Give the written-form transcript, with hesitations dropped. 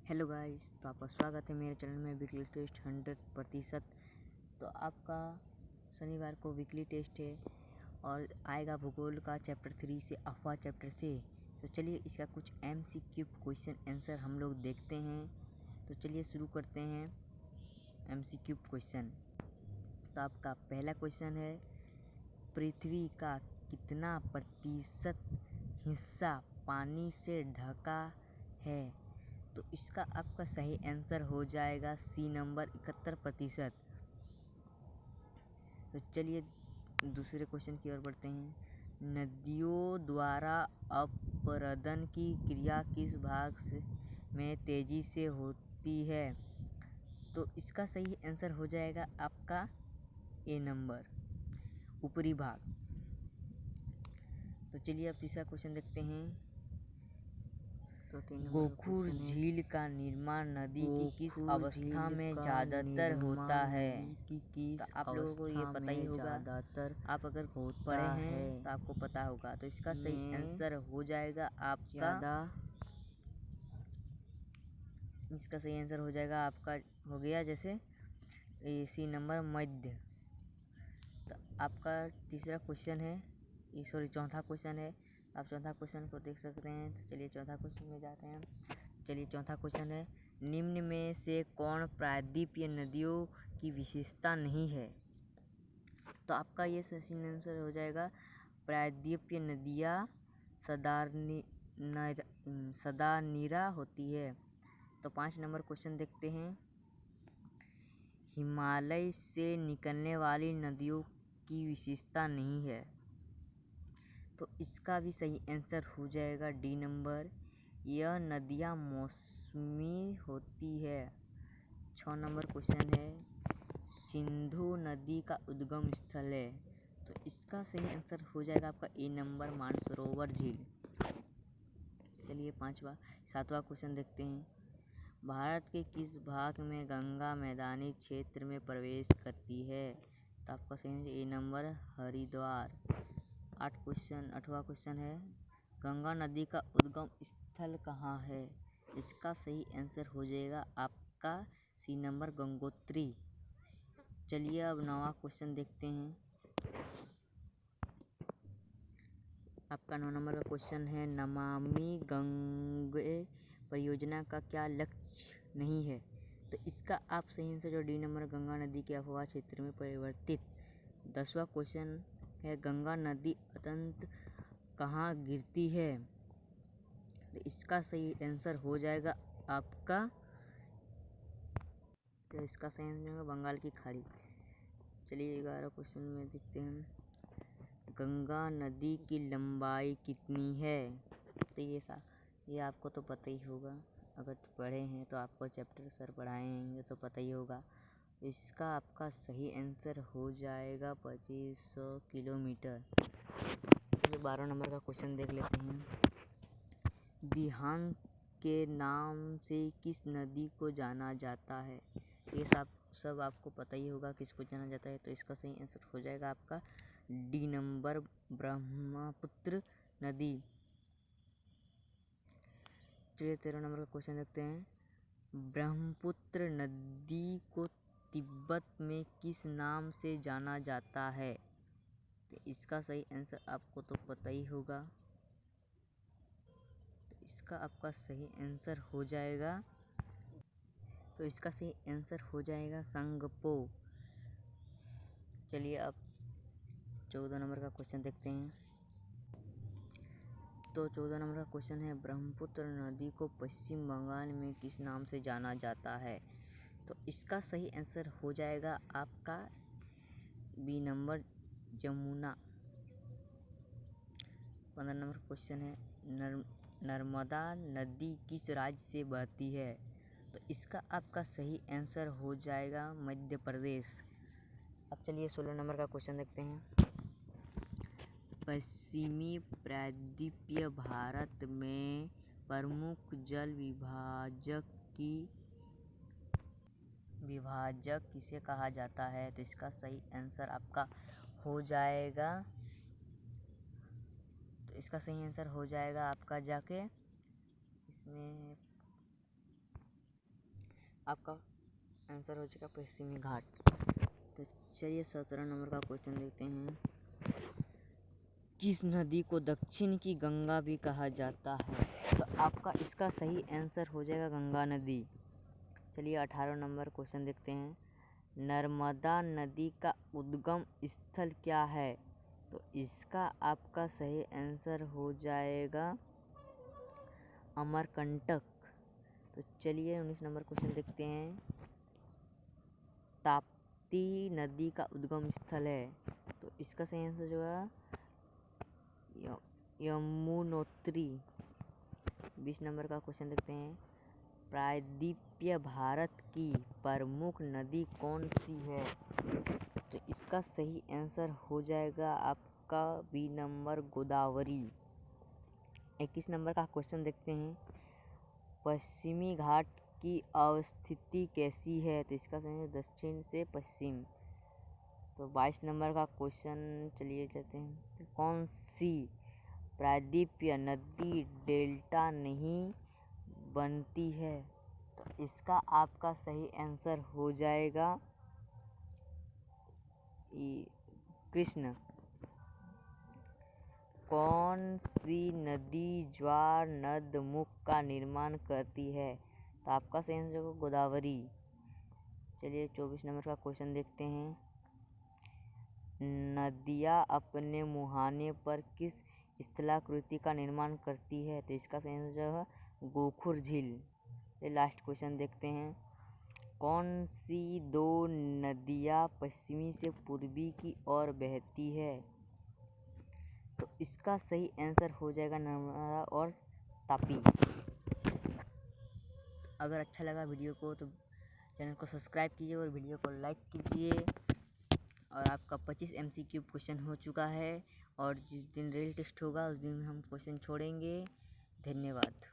Hello guys, तो आपका स्वागत है मेरे चैनल में वीकली टेस्ट 100%। तो आपका शनिवार को वीकली टेस्ट है और आएगा भूगोल का चैप्टर 3 से अफवाह चैप्टर से। तो चलिए इसका कुछ MCQ क्वेश्चन आंसर हम लोग देखते हैं। तो चलिए शुरू करते हैं MCQ क्वेश्चन। तो आपका पहला क्वेश्चन है, पृथ्वी का कितना प्रतिशत हिस्सा पानी से ढका है? तो इसका आपका सही आंसर हो जाएगा सी नंबर 71%। तो चलिए दूसरे क्वेश्चन की ओर बढ़ते हैं। नदियों द्वारा अपरदन की क्रिया किस भाग में तेजी से होती है? तो इसका सही आंसर हो जाएगा आपका ए नंबर, ऊपरी भाग। तो चलिए अब तीसरा क्वेश्चन देखते हैं। गोखुर झील का निर्माण नदी की किस अवस्था में ज्यादातर होता है? तो आप लोगों को ये पता ही होगा, आप अगर पढ़े हैं तो आपको पता होगा। तो इसका सही आंसर हो जाएगा आपका, इसका सही आंसर हो जाएगा आपका, हो गया जैसे सी नंबर, मध्य। तो आपका तीसरा क्वेश्चन है, चौथा क्वेश्चन है। आप चौथा क्वेश्चन को देख सकते हैं। तो चलिए चौथा क्वेश्चन में जाते हैं। चलिए चौथा क्वेश्चन है, निम्न में से कौन प्रायद्वीपीय नदियों की विशेषता नहीं है? तो आपका ये सही आंसर हो जाएगा, प्रायद्वीपीय नदियाँ सदानीरा होती है। तो 5 नंबर क्वेश्चन देखते हैं। हिमालय से निकलने वाली नदियों की विशेषता नहीं है। तो इसका भी सही आंसर हो जाएगा डी नंबर, यह नदियाँ मौसमी होती है। 6 नंबर क्वेश्चन है, सिंधु नदी का उद्गम स्थल है। तो इसका सही आंसर हो जाएगा आपका ए नंबर, मानसरोवर झील। चलिए सातवां क्वेश्चन देखते हैं। भारत के किस भाग में गंगा मैदानी क्षेत्र में प्रवेश करती है? तो आपका सही है ए नंबर, हरिद्वार। आठवां क्वेश्चन है, गंगा नदी का उद्गम स्थल कहाँ है? इसका सही आंसर हो जाएगा आपका सी नंबर, गंगोत्री। चलिए अब 9वां क्वेश्चन देखते हैं। आपका 9 नंबर का क्वेश्चन है, नमामि गंगे परियोजना का क्या लक्ष्य नहीं है? तो इसका आप सही आंसर जो डी नंबर, गंगा नदी के अफवाह क्षेत्र में परिवर्तित। 10वां क्वेश्चन है, गंगा नदी अंततः कहाँ गिरती है? तो इसका सही आंसर हो जाएगा आपका, तो इसका सही आंसर होगा बंगाल की खाड़ी। चलिए 11 क्वेश्चन में देखते हैं। गंगा नदी की लंबाई कितनी है? तो ये आपको तो पता ही होगा, अगर पढ़े हैं तो आपको चैप्टर सर पढ़ाए हैं तो पता ही होगा। इसका आपका सही आंसर हो जाएगा 2500 किलोमीटर। चलिए 12 नंबर का क्वेश्चन देख लेते हैं। दिहांग के नाम से किस नदी को जाना जाता है? ये सब आपको पता ही होगा किसको जाना जाता है। तो इसका सही आंसर हो जाएगा आपका डी नंबर, ब्रह्मपुत्र नदी। चलिए 13 नंबर का क्वेश्चन देखते हैं। ब्रह्मपुत्र नदी को तिब्बत में किस नाम से जाना जाता है? तो इसका सही आंसर आपको तो पता ही होगा। तो इसका आपका सही आंसर हो जाएगा, तो इसका सही आंसर हो जाएगा संगपो। चलिए अब 14 नंबर का क्वेश्चन देखते हैं। तो 14 नंबर का क्वेश्चन है, ब्रह्मपुत्र नदी को पश्चिम बंगाल में किस नाम से जाना जाता है? तो इसका सही आंसर हो जाएगा आपका B number, Yamuna. 15 number question है, नर्मदा नदी किस राज्य से बहती है? तो इसका आपका सही आंसर हो जाएगा मध्य प्रदेश। अब चलिए 16 नंबर का क्वेश्चन देखते हैं। पश्चिमी प्रायद्वीपीय भारत में प्रमुख जल विभाजक किसे कहा जाता है? तो इसका सही आंसर आपका हो जाएगा, तो इसका सही आंसर हो जाएगा आपका जाके इसमें आपका आंसर हो जाएगा पश्चिमी घाट। तो चलिए 17 नंबर का क्वेश्चन देखते हैं। किस नदी को दक्षिण की गंगा भी कहा जाता है? तो आपका इसका सही आंसर हो जाएगा गंगा नदी। चलिए 18 नंबर क्वेश्चन देखते हैं। नर्मदा नदी का उद्गम स्थल क्या है? तो इसका आपका सही आंसर हो जाएगा अमरकंटक। तो चलिए 19 नंबर क्वेश्चन देखते हैं। ताप्ती नदी का उद्गम स्थल है, तो इसका सही आंसर जो है यमुनोत्री। 20 नंबर का क्वेश्चन देखते हैं। प्रायद्वीपीय भारत की प्रमुख नदी कौन सी है? तो इसका सही आंसर हो जाएगा आपका बी नंबर गोदावरी। 21 नंबर का क्वेश्चन देखते हैं। पश्चिमी घाट की अवस्थिति कैसी है? तो इसका सही है दक्षिण से पश्चिम। तो 22 नंबर का क्वेश्चन चलिए चलते हैं। कौन सी प्रायद्वीपीय नदी डेल्टा नहीं बनती है? तो इसका आपका सही आंसर हो जाएगा कृष्ण। कौन सी नदी ज्वार नदमुख का निर्माण करती है? तो आपका सही आंसर होगा गोदावरी। चलिए 24 नंबर का क्वेश्चन देखते हैं। नदियाँ अपने मुहाने पर किस स्थलाकृति का निर्माण करती है? तो इसका सही आंसर जो है गोखुर झील। ये लास्ट क्वेश्चन देखते हैं। कौन सी दो नदियाँ पश्चिमी से पूर्वी की ओर बहती है? तो इसका सही आंसर हो जाएगा नर्मदा और तापी। अगर अच्छा लगा वीडियो को तो चैनल को सब्सक्राइब कीजिए और वीडियो को लाइक कीजिए। और आपका 25 MCQ क्वेश्चन हो चुका है, और जिस दिन रियल टेस्ट होगा उस दिन हम क्वेश्चन छोड़ेंगे। धन्यवाद।